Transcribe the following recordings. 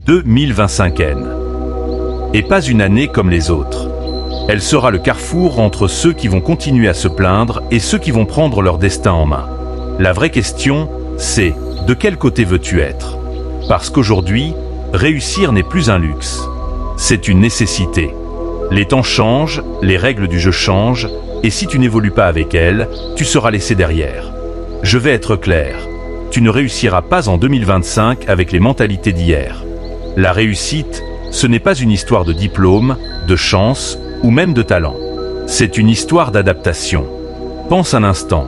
2025N. Et pas une année comme les autres. Elle sera le carrefour entre ceux qui vont continuer à se plaindre et ceux qui vont prendre leur destin en main. La vraie question, c'est de quel côté veux-tu être? Parce qu'aujourd'hui, réussir n'est plus un luxe. C'est une nécessité. Les temps changent, les règles du jeu changent, et si tu n'évolues pas avec elles, tu seras laissé derrière. Je vais être clair. Tu ne réussiras pas en 2025 avec les mentalités d'hier. La réussite, ce n'est pas une histoire de diplôme, de chance ou même de talent. C'est une histoire d'adaptation. Pense un instant.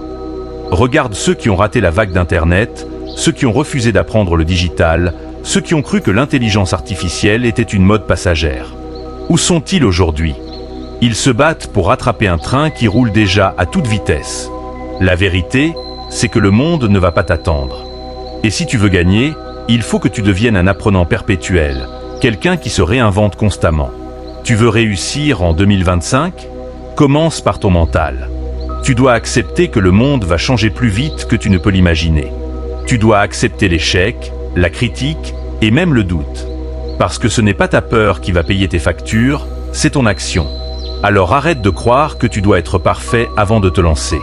Regarde ceux qui ont raté la vague d'Internet, ceux qui ont refusé d'apprendre le digital, ceux qui ont cru que l'intelligence artificielle était une mode passagère. Où sont-ils aujourd'hui? Ils se battent pour rattraper un train qui roule déjà à toute vitesse. La vérité, c'est que le monde ne va pas t'attendre. Et si tu veux gagner, il faut que tu deviennes un apprenant perpétuel, quelqu'un qui se réinvente constamment. Tu veux réussir en 2025? Commence par ton mental. Tu dois accepter que le monde va changer plus vite que tu ne peux l'imaginer. Tu dois accepter l'échec, la critique et même le doute. Parce que ce n'est pas ta peur qui va payer tes factures, c'est ton action. Alors arrête de croire que tu dois être parfait avant de te lancer.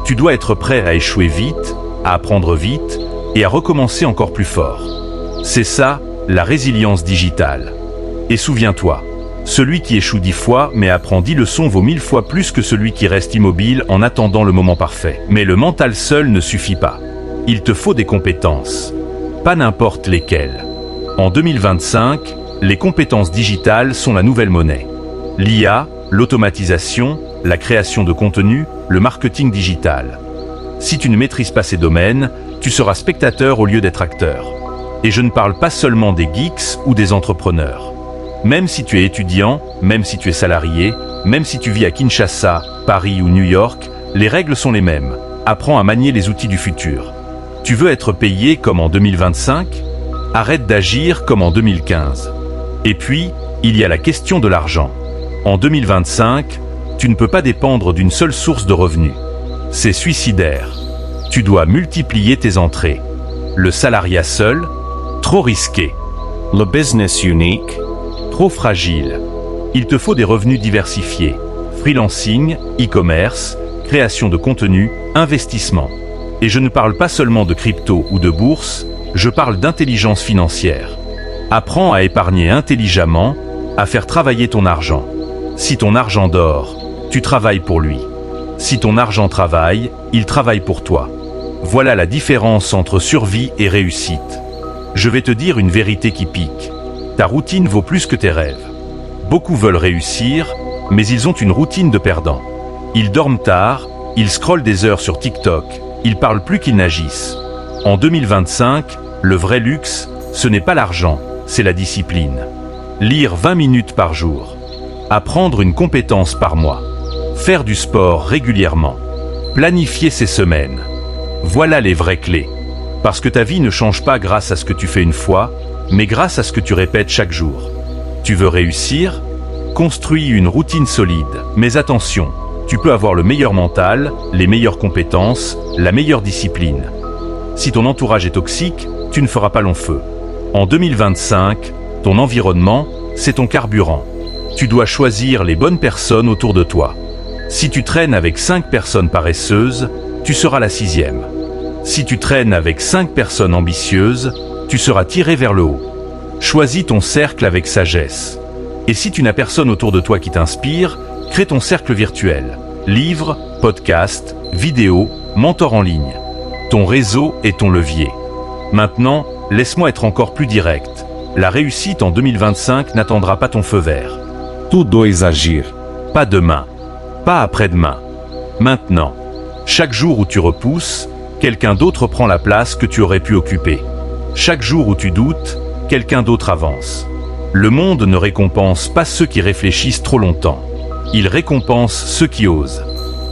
Tu dois être prêt à échouer vite, à apprendre vite et à recommencer encore plus fort. C'est ça, la résilience digitale. Et souviens-toi, celui qui échoue 10 fois mais apprend 10 leçons vaut 1000 fois plus que celui qui reste immobile en attendant le moment parfait. Mais le mental seul ne suffit pas. Il te faut des compétences. Pas n'importe lesquelles. En 2025, les compétences digitales sont la nouvelle monnaie. L'IA, l'automatisation, la création de contenu, le marketing digital. Si tu ne maîtrises pas ces domaines, tu seras spectateur au lieu d'être acteur. Et je ne parle pas seulement des geeks ou des entrepreneurs. Même si tu es étudiant, même si tu es salarié, même si tu vis à Kinshasa, Paris ou New York, les règles sont les mêmes. Apprends à manier les outils du futur. Tu veux être payé comme en 2025? Arrête d'agir comme en 2015. Et puis, il y a la question de l'argent. En 2025, tu ne peux pas dépendre d'une seule source de revenus. C'est suicidaire. Tu dois multiplier tes entrées. Le salariat seul, trop risqué. Le business unique, trop fragile. Il te faut des revenus diversifiés. Freelancing, e-commerce, création de contenu, investissement. Et je ne parle pas seulement de crypto ou de bourse, je parle d'intelligence financière. Apprends à épargner intelligemment, à faire travailler ton argent. Si ton argent dort, tu travailles pour lui. Si ton argent travaille, il travaille pour toi. Voilà la différence entre survie et réussite. Je vais te dire une vérité qui pique. Ta routine vaut plus que tes rêves. Beaucoup veulent réussir, mais ils ont une routine de perdant. Ils dorment tard, ils scrollent des heures sur TikTok, ils parlent plus qu'ils n'agissent. En 2025, le vrai luxe, ce n'est pas l'argent, c'est la discipline. Lire 20 minutes par jour. Apprendre une compétence par mois. Faire du sport régulièrement. Planifier ses semaines. Voilà les vraies clés. Parce que ta vie ne change pas grâce à ce que tu fais une fois, mais grâce à ce que tu répètes chaque jour. Tu veux réussir? Construis une routine solide. Mais attention, tu peux avoir le meilleur mental, les meilleures compétences, la meilleure discipline. Si ton entourage est toxique, tu ne feras pas long feu. En 2025, ton environnement, c'est ton carburant. Tu dois choisir les bonnes personnes autour de toi. Si tu traînes avec 5 personnes paresseuses, tu seras la 6e. Si tu traînes avec 5 personnes ambitieuses, tu seras tiré vers le haut. Choisis ton cercle avec sagesse. Et si tu n'as personne autour de toi qui t'inspire, crée ton cercle virtuel. Livres, podcasts, vidéos, mentors en ligne. Ton réseau est ton levier. Maintenant, laisse-moi être encore plus direct. La réussite en 2025 n'attendra pas ton feu vert. tu dois agir. Pas demain, pas après-demain. Maintenant. Chaque jour où tu repousses, quelqu'un d'autre prend la place que tu aurais pu occuper. Chaque jour où tu doutes, quelqu'un d'autre avance. Le monde ne récompense pas ceux qui réfléchissent trop longtemps. Il récompense ceux qui osent.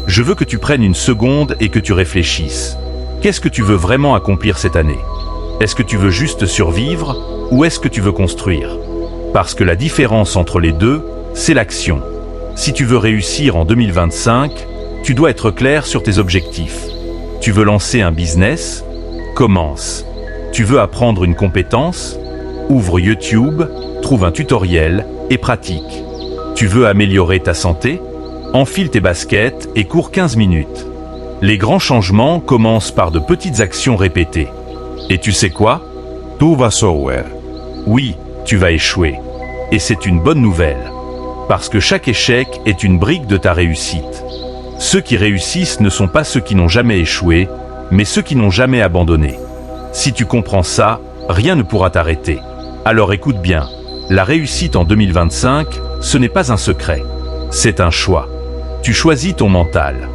Je veux que tu prennes une seconde et que tu réfléchisses. Qu'est-ce que tu veux vraiment accomplir cette année? Est-ce que tu veux juste survivre ou est-ce que tu veux construire? Parce que la différence entre les deux, c'est l'action. Si tu veux réussir en 2025, tu dois être clair sur tes objectifs. Tu veux lancer un business? Commence. Tu veux apprendre une compétence? Ouvre YouTube, trouve un tutoriel et pratique. Tu veux améliorer ta santé? Enfile tes baskets et cours 15 minutes. Les grands changements commencent par de petites actions répétées. Et tu sais quoi? Tu vas sauer. Oui, tu vas échouer. Et c'est une bonne nouvelle. Parce que chaque échec est une brique de ta réussite. Ceux qui réussissent ne sont pas ceux qui n'ont jamais échoué, mais ceux qui n'ont jamais abandonné. Si tu comprends ça, rien ne pourra t'arrêter. Alors écoute bien, la réussite en 2025, ce n'est pas un secret. C'est un choix. Tu choisis ton mental.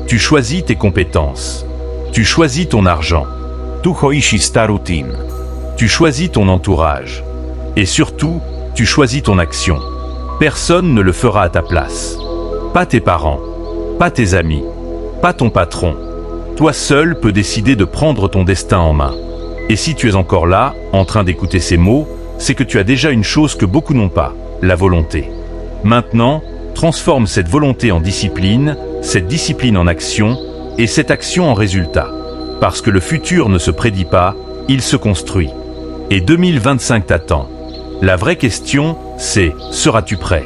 Tu choisis tes compétences. Tu choisis ton argent. Tu choisis ta routine. Tu choisis ton entourage. Et surtout, tu choisis ton action. Personne ne le fera à ta place. Pas tes parents, pas tes amis, pas ton patron. Toi seul peux décider de prendre ton destin en main. Et si tu es encore là, en train d'écouter ces mots, c'est que tu as déjà une chose que beaucoup n'ont pas, la volonté. Maintenant, transforme cette volonté en discipline, cette discipline en action, et cette action en résultat. Parce que le futur ne se prédit pas, il se construit. Et 2025 t'attend. La vraie question, c'est, seras-tu prêt?